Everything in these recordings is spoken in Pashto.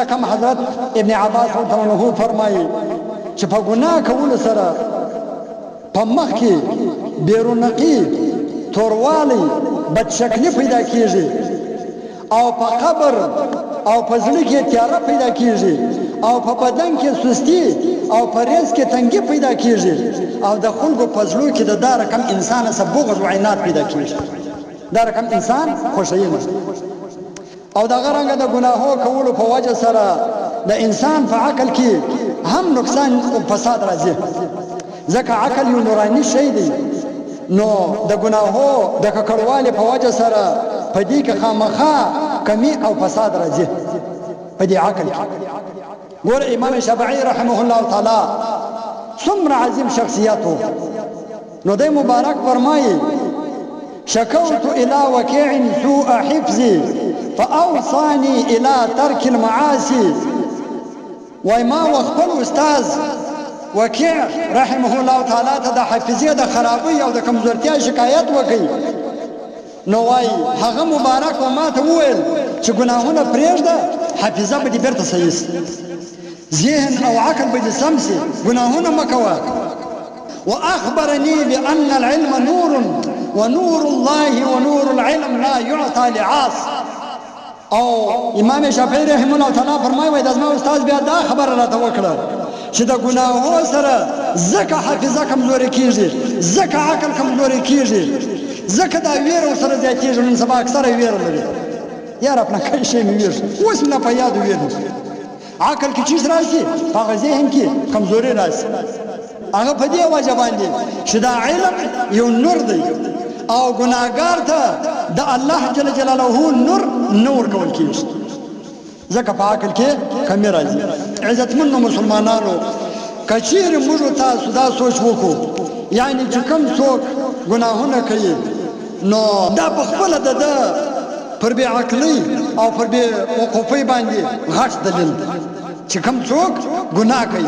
کم حضرت ابن عباس رضی الله عنه فرمایي چې په ګناه کولو سره په مخ کې بیرونقي توروالی بدشکلي پیدا کیږي او په قبر او په زړه کې تیاره پیدا کیږي او په بدن کې سستی او په ریس کې تنګي پیدا کیږي او د خلکو په زړه کې د دا رقم انسان سره بغض او عناد پیدا کیږي دا رقم انسان خوشاله او دا غرانګه د ګناهو کولو په وجه سره د انسان په عقل کې هم نقصان او فساد راځي ځکه عقل یو نوراني شی دی نو د ګناهو د ککړوالي په وجه سره په دې کې خامخا کمی او فساد راځي په دې عقل ګور امام شافعي رحمه الله تعالی څومره عظیم شخصیت و نو د مبارک فرمایي شكوت إلى وكيع سوء حفظي فأوصاني إلى ترك المعاصي وما وخبل أستاذ وكيع رحمه الله تعالى تدا حفظية دا خرابي أو دا كمزورتيا شكايات وكي نواي هغه مبارك وما تقول چې ګناهونه پرېږده حفظه به دې بیرته صحیح ذهن او عقل به دې سم سي ګناهونه مه کوه وأخبرني بأن العلم نور ونور الله ونور العلم لا يعطى لعاص او امام شافعي رحمه الله تعالی فرمایي وای د زما استاد بیا دا خبره راته وکړه چې د ګناهو سره ځکه حافظه کمزورې کیږي ځکه عقل کمزورې کیږي ځکه دا ویره سره زیاتېږي نن سبا اکثره ویره لري یار خپل کای شي مې ویر اوس نه په یاد ویره عقل کې چیز راشي هغه ذهن کې کمزوري راشي هغه په دې وجه باندې چې دا علم یو نور دی او ګناهګار ته د الله جل جلاله نور کول کیږي ځکه په عقل کې کمی راځي عزتمنو مسلمانانو کچیر موږ تاسو دا سوچ وکړو یعنی چې کوم څوک ګناهونه کوي نو دا په خپل د پر بې عقلي او پر بې وقوفي باندې غټ دلیل چې کوم څوک ګناه کوي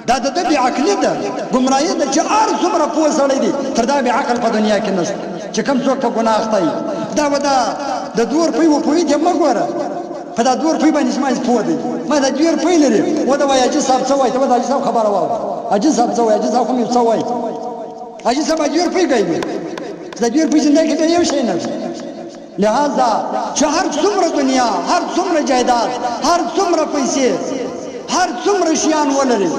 دا د بې عقلي ده ګمراهي ده چې هر څومره پوه سړی دی تر دا بې عقل په دنیا کې نشته چې کوم څوک په ګناه اخته وي دا به د دوه روپۍ وپوهېږي مه ګوره په دا دوه روپۍ باندې زما پوه دی ما دا دوه روپۍ لري وده وایي حاجي صاحب څه وایي ته به د حاجي صاحب خبره واوره حاجي صاحب څه وایي حاجي صاحب خو مې څه وایي حاجي صاحب دوه روپۍ کوي دا دوه روپۍ زندګۍ کې یو شی نه لہذا چې هر څومره دنیا هر څومره جایداد هر څومره پیسې هر څومره شیان ولري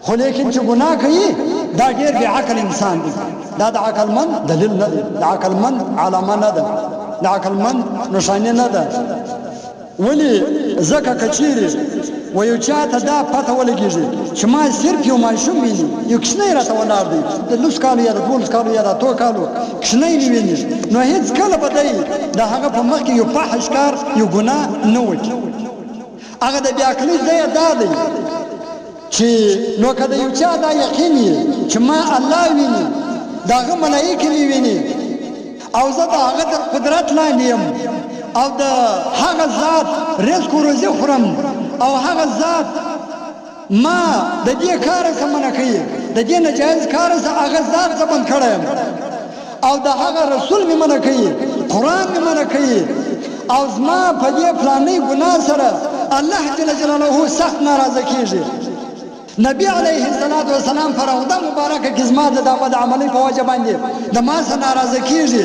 خو لیکن چې ګناه کوي دا ډېر بې عقل انسان دی دا د عقلمند دلیل نه دی د عقلمند علامه نه ده د عقلمند نښانې نه ده ولې ځکه که چیرې و یو چا ته دا پته ولګېږي چې ما صرف یو ماشوم ویني یو کوچنی راته ولاړ دی د لس کالو یا د 12 کالو یا د 8 کالو کوچنی مې ویني نو هېڅ کله به دی د هغه په مخ کې یو فحش کار یو ګناه نه وکړي هغه د بې عقلۍ ځای دا دی چې نو که د یو چا دا یقین یې چې ما الله ویني د هغه ملایکې مې ویني او زه د هغه تر قدرت لاندې یم او د هغه ذات رزق و روزي خورم او هغه ذات ما د دې کاره څه منع کوي د دې ناجایز کاره څه هغه ذات زه بند کړی یم او د هغه رسول مې منع کوي قرآن مې منع کوي او زما په دې فلانۍ ګناه سره الله جل جلاله سخت ناراضه کیږي نبی علیه السلام فرعوده مبارکه کې زما د بد عملۍ په وجه باندې د ما سره ناراضه کیږي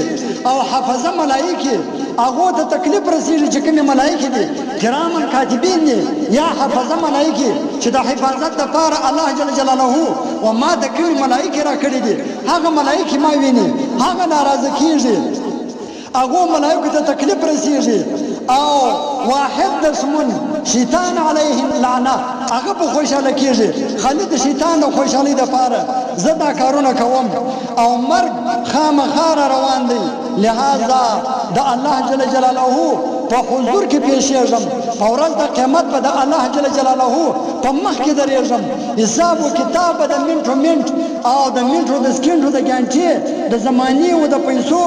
او حافظه ملایکې هغو ته تکلیف رسېږي چې کومې ملایکې دي کرامن کاتبین دي یا حافظه ملایکې چې د حفاظت دپاره الله جل جلاله و ما ته کومې ملایکې راکړي دي هغه ملایکې ما ویني هغه ناراضه کیږي هغو ملایکو ته تکلیف رسېږي او واحد دشمن شیطان علیه لعنه هغه په خوشحاله کیږي خالد شیطان د خوشحالۍ دپاره زه دا کارونه کوم او مرګ خامخا روان دی لہذا د الله جل جلاله په حضور کې پیښیږم په ورځ د قیامت به د الله جل جلاله په مخ کې درېږم حساب و کتاب به د منټو منټ او د منټو د سکینټو د ګانټې د زمانې و د پیسو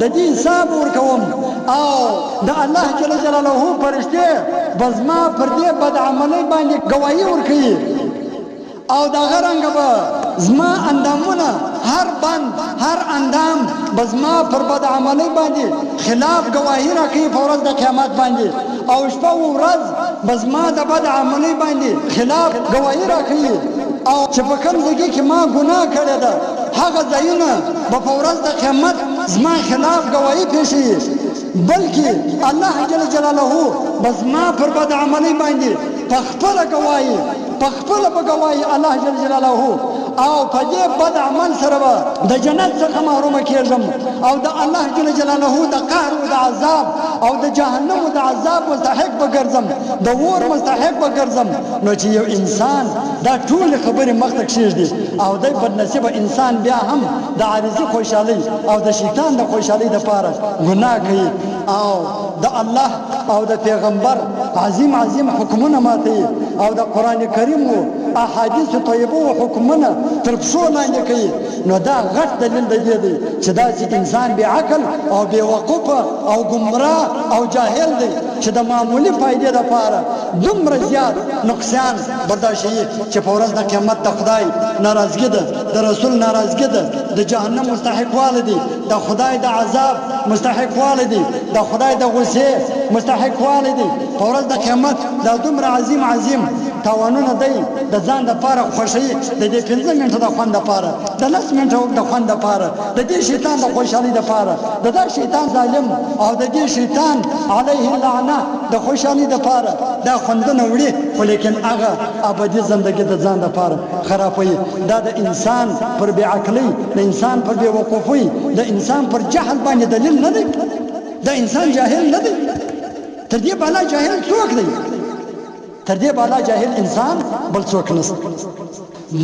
د دې حساب ورکوم او د الله جل جلاله فرشتې به زما پر دې بد عملۍ باندې ګواهي ورکوي او دا غرنګ به زما اندامونه هر بند هر اندام به زما پر بد عملۍ باندې خلاف گواهی راکوي په ورځ د قیامت باندې او شپه و ورځ بس ما د بد عملۍ باندې خلاف ګواهي راکوي او چې په کوم ځای کې ما ګناه کړې ده هغه ځایونه به په ورځ د قیامت زما خلاف ګواهي پیښوي بلکې الله جل جلاله به زما پر بد عملۍ باندې په خپله ګواهي په خپله به ګواهي الله جل جلاله او په دې بد عمل سره به د جنت څخه محرومه کېږم او د الله جل جلاله د قهر او د عذاب او د جهنم د عذاب مستحق به ګرځم د اور مستحق به ګرځم نو چې یو انسان دا ټولې خبرې مخته کښېږدي او دی بدنصیبه انسان بیا هم د عارضي خوشحالۍ او د شیطان د خوشحالۍ دپاره ګناه کوي او د الله او د پیغمبر عظیم عظیم حکمونه ماتوي او د قرآن کریم و احادیث طیبه و حکمونه تر پښو لاندې کوي نو دا غټ دلیل د دې دی چې داسې انسان بې عقل او بې وقوفه او ګمراه او جاهل دی چې د معمولي فایدې دپاره دومره زیات نقصان برداشتوي چې په ورځ د قیامت د خدای ناراضګي ده د رسول ناراضګي ده د جهنم مستحق والی دی د خدای د عذاب مستحق والی دی د خدای د غصې مستحق والی دی په ورځ د قیامت دا دومره عظیم عظیم تاوانونه دی د ځان دپاره خوښوي د دې 15 منټه د خوند دپاره د 10 منټه د خوند دپاره د دې شیطان د خوشحالۍ دپاره د دا شیطان ظالم او د دې شیطان علیه اللعنه د خوشحالۍ دپاره دا خوندونه وړي خو لیکن هغه ابدي زندګي د ځان دپاره خرابوي دا د انسان پر بېعقلۍ د انسان پر بېوقوفۍ د انسان پر جهل باندې دلیل نه دی د انسان جاهل نه دی تر دې بالا جاهل څوک دی تر دې بالا جاهل انسان بل څوک نشته